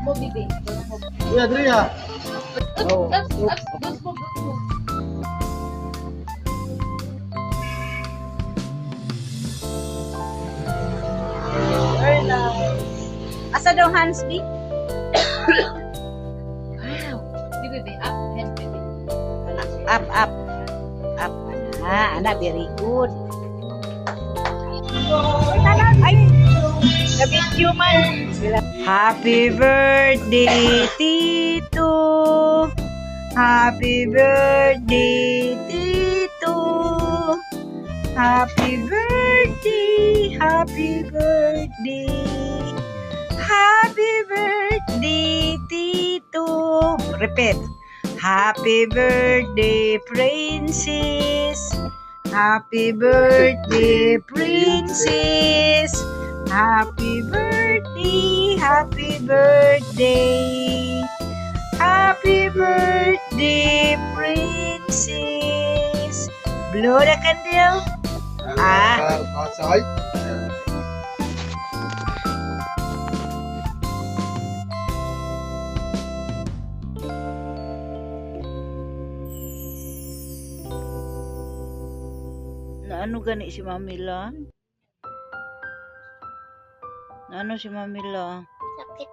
mo, bibi. Uy, Adria. Oh. Dos mo. Very nice. Asa daw hands, B? Wow. Bibi, up, hand, bibi. Up. Anak, very good. Ay, na-video man. Happy birthday, Tito. Happy birthday, Tito. Happy birthday, happy birthday. Happy birthday, Tito. Repeat. Happy birthday, Princess. Happy birthday, Princess. Happy birthday, happy birthday. Happy birthday, Princess. Blow the candle. Outside. Naano gani si Mamila? Naano si Mamila? Sakit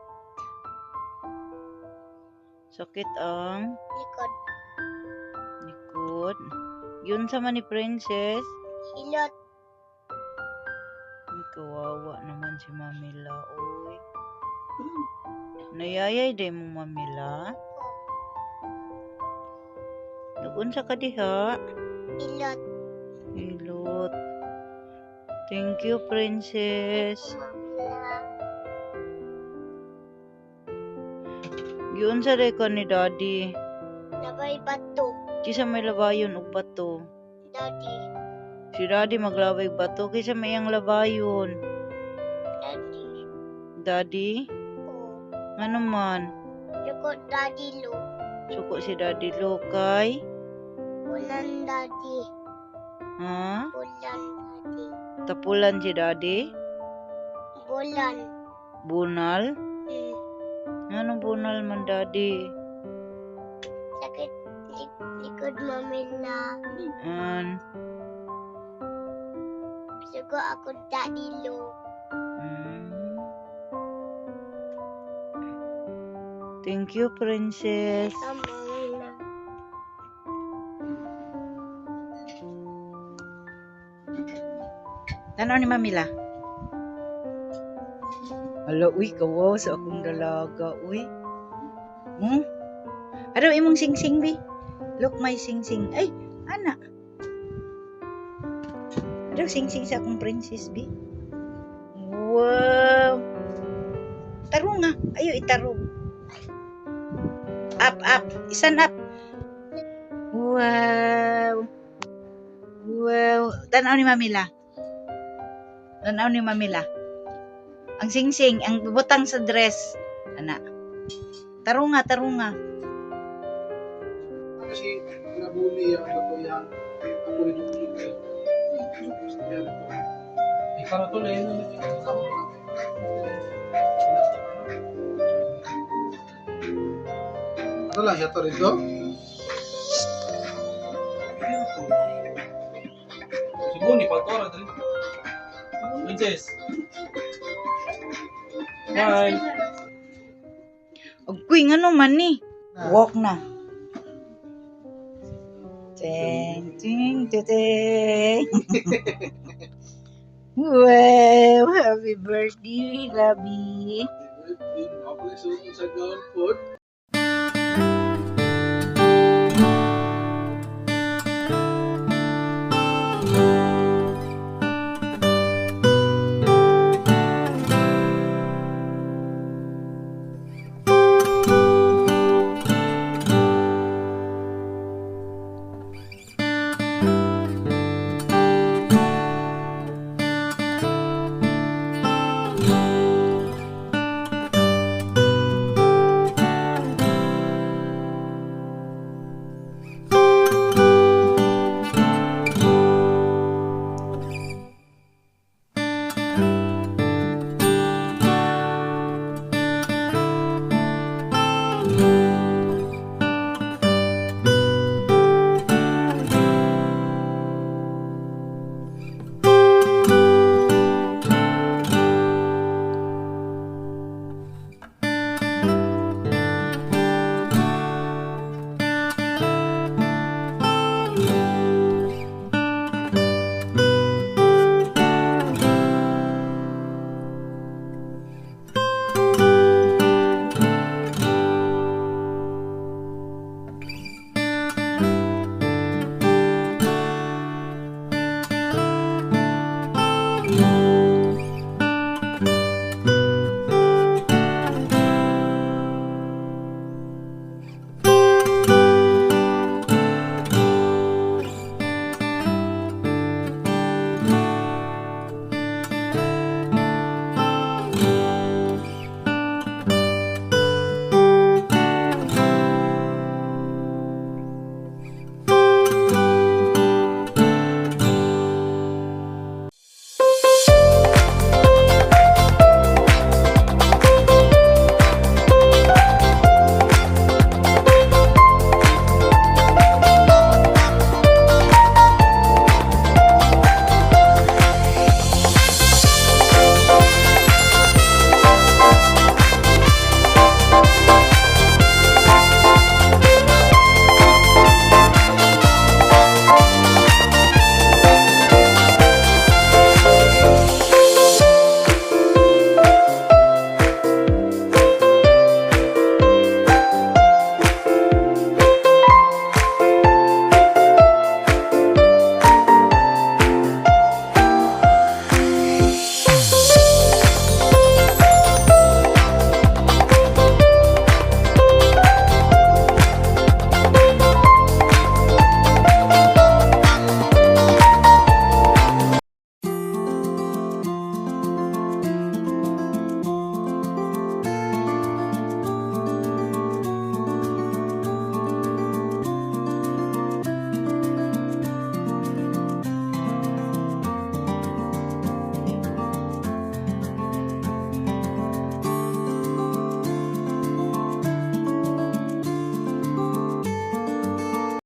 Sakit ang likod. likod. Yun sama ni Princess. Hilot. Ay, kawawa naman si Mamila, oy. Nayayay day mo, Mamila. Nag-unsa ka diha? Hilot. Hilot. Thank you, Princess. Giunsa day ka ni Daddy? Labay bato. Kisa may labayon og bato. Daddy. Si Daddy maglabay og bato kisa may ang labayon. Daddy. Daddy? Oh. Ano man? Yukot daddy lo. Suko si Daddy Lokay. Bulan daddy. Ha? Bulan daddy. Tapulan si Daddy? Bulan. Bunal? Hmm. Ano bunal man, Daddy? Sakit likod mamila. An, Sugo ako daddy lo. mm. Thank you, Princess. Mamila. Tanaw ni Mamila. Hala, uy, kawaw sa akong dalaga, uy. Ano imong sing-sing, bi? Look, my sing-sing. Ay, anak. Ano sing-sing sa akong princess, bi? Wow. Tarong nga. Ayo, itarong. Up. Isan up. Wow. Tanaw ni Mamila. Ang sing-sing, ang butang sa dress. Anak. Tarong nga. Kasi nabuli ang bato yan. Ako rin yung ikaw to na yun. Ano lang siya to rito? Siguro ni Paltora dali. Princess. Hi. Agkuy, nga naman ni. Walk na. Ting. Wow, happy birthday, Labi. Ako rin sa gown food.